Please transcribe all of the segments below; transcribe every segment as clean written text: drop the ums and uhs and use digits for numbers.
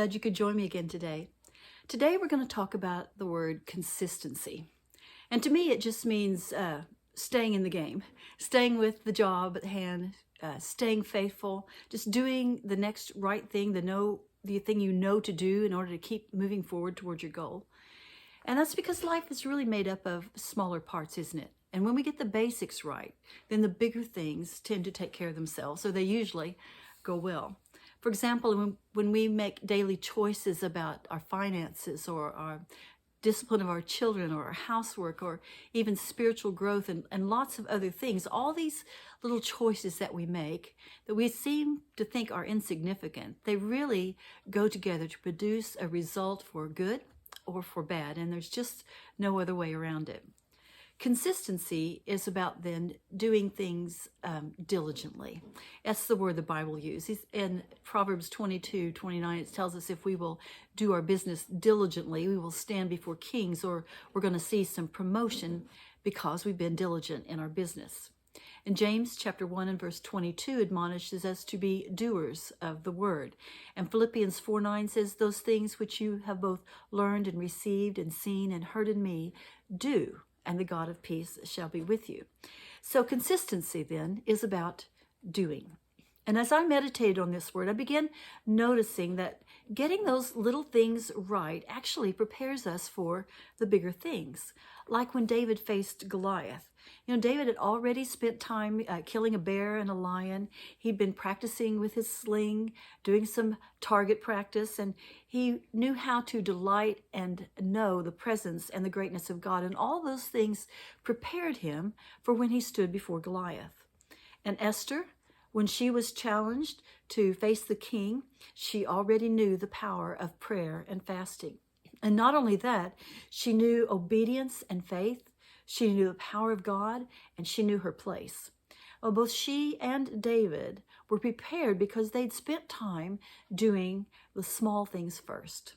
Glad you could join me again today. Today we're going to talk about the word consistency. And to me, it just means staying in the game, staying with the job at hand, staying faithful, just doing the next right thing, the thing you know to do in order to keep moving forward towards your goal. And that's because life is really made up of smaller parts, isn't it? And when we get the basics right, then the bigger things tend to take care of themselves, so they usually go well. For example, when we make daily choices about our finances or our discipline of our children or our housework or even spiritual growth and lots of other things, all these little choices that we make that we seem to think are insignificant, they really go together to produce a result for good or for bad, and there's just no other way around it. Consistency is about then doing things diligently. That's the word the Bible uses. In Proverbs 22:29, it tells us if we will do our business diligently, we will stand before kings, or we're going to see some promotion because we've been diligent in our business. And James chapter 1 and verse 22 admonishes us to be doers of the word. And Philippians 4:9 says, those things which you have both learned and received and seen and heard in me, do, and the God of peace shall be with you. So consistency then is about doing. And as I meditated on this word, I began noticing that getting those little things right actually prepares us for the bigger things. Like when David faced Goliath. You know, David had already spent time killing a bear and a lion. He'd been practicing with his sling, doing some target practice, and he knew how to delight and know the presence and the greatness of God. And all those things prepared him for when he stood before Goliath. And Esther, when she was challenged to face the king, she already knew the power of prayer and fasting. And not only that, she knew obedience and faith, she knew the power of God, and she knew her place. Well, both she and David were prepared because they'd spent time doing the small things first.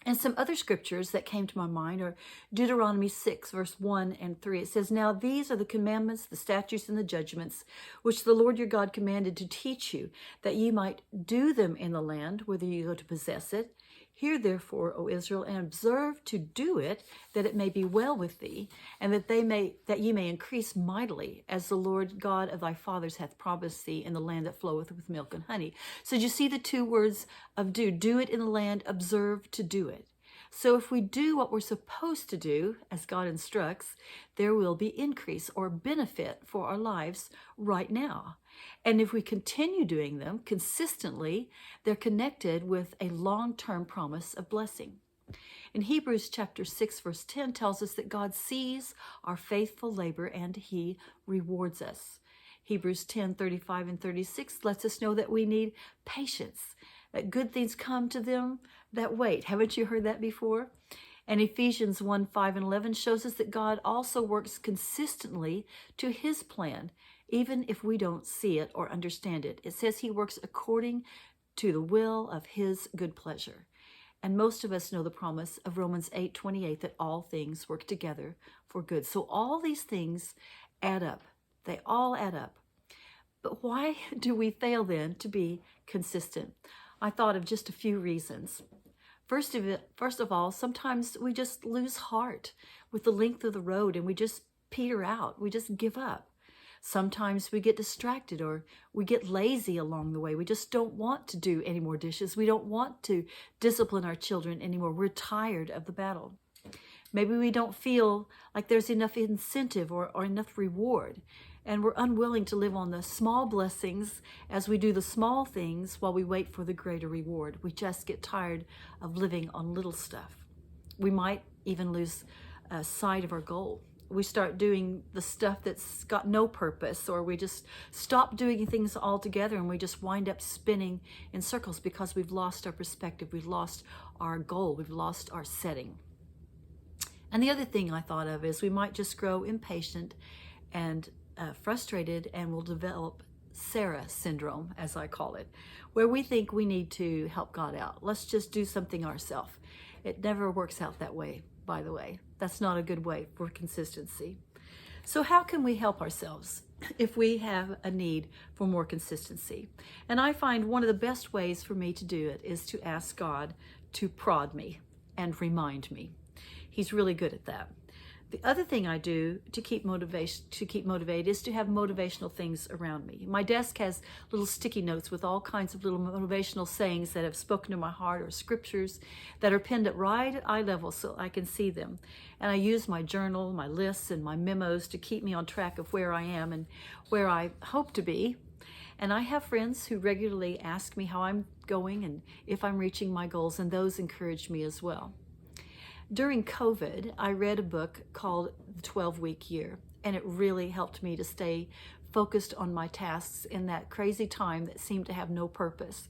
And some other scriptures that came to my mind are Deuteronomy 6, verse 1 and 3. It says, now these are the commandments, the statutes, and the judgments, which the Lord your God commanded to teach you, that ye might do them in the land, whither you go to possess it. Hear therefore, O Israel, and observe to do it, that it may be well with thee, and that ye may increase mightily, as the Lord God of thy fathers hath promised thee, in the land that floweth with milk and honey. So you see the two words of do. Do it in the land, observe to do it. So if we do what we're supposed to do, as God instructs, there will be increase or benefit for our lives right now. And if we continue doing them consistently, they're connected with a long-term promise of blessing. In Hebrews chapter 6, verse 10 tells us that God sees our faithful labor and he rewards us. Hebrews 10:35 and 36 lets us know that we need patience, that good things come to them that wait. Haven't you heard that before? And Ephesians 1:5 and 11 shows us that God also works consistently to his plan, even if we don't see it or understand it. It says he works according to the will of his good pleasure. And most of us know the promise of Romans 8:28 that all things work together for good. So all these things add up. They all add up. But why do we fail then to be consistent? I thought of just a few reasons. First of all, sometimes we just lose heart with the length of the road and we just peter out. We just give up. Sometimes we get distracted or we get lazy along the way. We just don't want to do any more dishes. We don't want to discipline our children anymore. We're tired of the battle. Maybe we don't feel like there's enough incentive or enough reward, and we're unwilling to live on the small blessings as we do the small things while we wait for the greater reward. We just get tired of living on little stuff. We might even lose sight of our goal. We start doing the stuff that's got no purpose, or we just stop doing things altogether and we just wind up spinning in circles because we've lost our perspective, we've lost our goal, we've lost our setting. And the other thing I thought of is we might just grow impatient and frustrated, and we'll develop Sarah syndrome, as I call it, where we think we need to help God out. Let's just do something ourselves. It never works out that way, by the way. That's not a good way for consistency. So how can we help ourselves if we have a need for more consistency? And I find one of the best ways for me to do it is to ask God to prod me and remind me. He's really good at that. The other thing I do to keep motivated is to have motivational things around me. My desk has little sticky notes with all kinds of little motivational sayings that have spoken to my heart, or scriptures that are pinned at right eye level so I can see them. And I use my journal, my lists, and my memos to keep me on track of where I am and where I hope to be. And I have friends who regularly ask me how I'm going and if I'm reaching my goals, and those encourage me as well. During COVID, I read a book called The 12-Week Year, and it really helped me to stay focused on my tasks in that crazy time that seemed to have no purpose.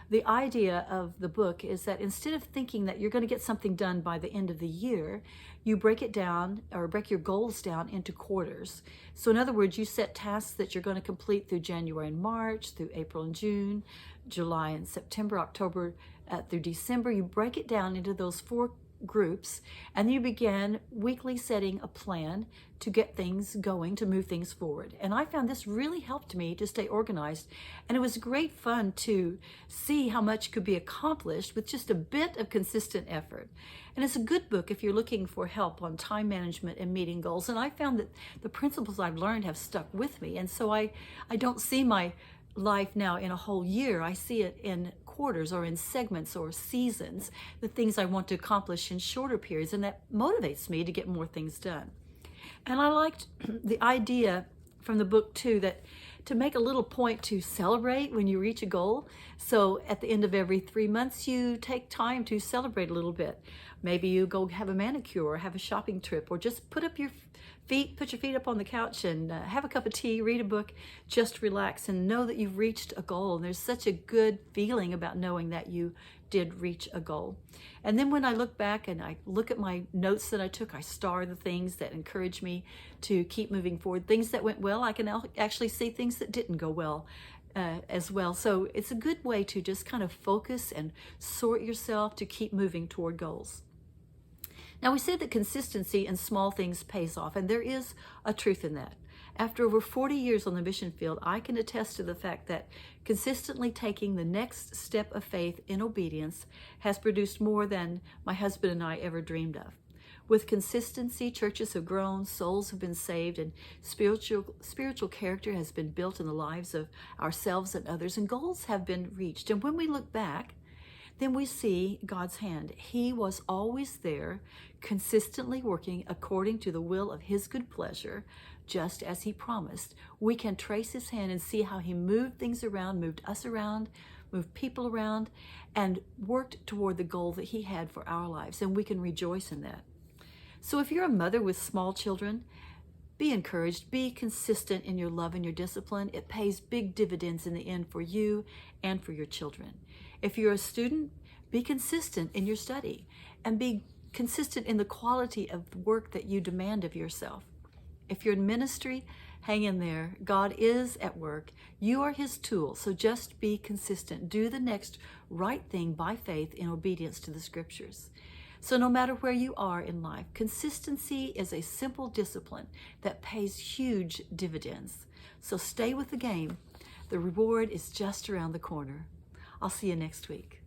The idea of the book is that instead of thinking that you're going to get something done by the end of the year, you break it down, or break your goals down into quarters. So in other words, you set tasks that you're going to complete through January and March, through April and June, July and September, October through December. You break it down into those 4 groups, and you begin weekly setting a plan to get things going, to move things forward. And I found this really helped me to stay organized, and it was great fun to see how much could be accomplished with just a bit of consistent effort. And it's a good book if you're looking for help on time management and meeting goals. And I found that the principles I've learned have stuck with me, and so I don't see my life now in a whole year. I see it in quarters or in segments or seasons, the things I want to accomplish in shorter periods, and that motivates me to get more things done. And I liked the idea from the book too, that to make a little point to celebrate when you reach a goal. So at the end of every 3 months, you take time to celebrate a little bit. Maybe you go have a manicure or have a shopping trip, or just put your feet up on the couch and have a cup of tea, read a book, just relax and know that you've reached a goal. And there's such a good feeling about knowing that you did reach a goal. And then when I look back and I look at my notes that I took, I star the things that encourage me to keep moving forward. Things that went well, I can actually see things that didn't go well as well. So it's a good way to just kind of focus and sort yourself to keep moving toward goals. Now, we said that consistency in small things pays off, and there is a truth in that. After over 40 years on the mission field, I can attest to the fact that consistently taking the next step of faith in obedience has produced more than my husband and I ever dreamed of. With consistency, churches have grown, souls have been saved, and spiritual character has been built in the lives of ourselves and others, and goals have been reached. And when we look back, then we see God's hand. He was always there, consistently working according to the will of His good pleasure, just as He promised. We can trace His hand and see how He moved things around, moved us around, moved people around, and worked toward the goal that He had for our lives, and we can rejoice in that. So if you're a mother with small children, be encouraged, be consistent in your love and your discipline. It pays big dividends in the end for you and for your children. If you're a student, be consistent in your study and be consistent in the quality of the work that you demand of yourself. If you're in ministry, hang in there. God is at work. You are His tool, so just be consistent. Do the next right thing by faith in obedience to the Scriptures. So no matter where you are in life, consistency is a simple discipline that pays huge dividends. So stay with the game. The reward is just around the corner. I'll see you next week.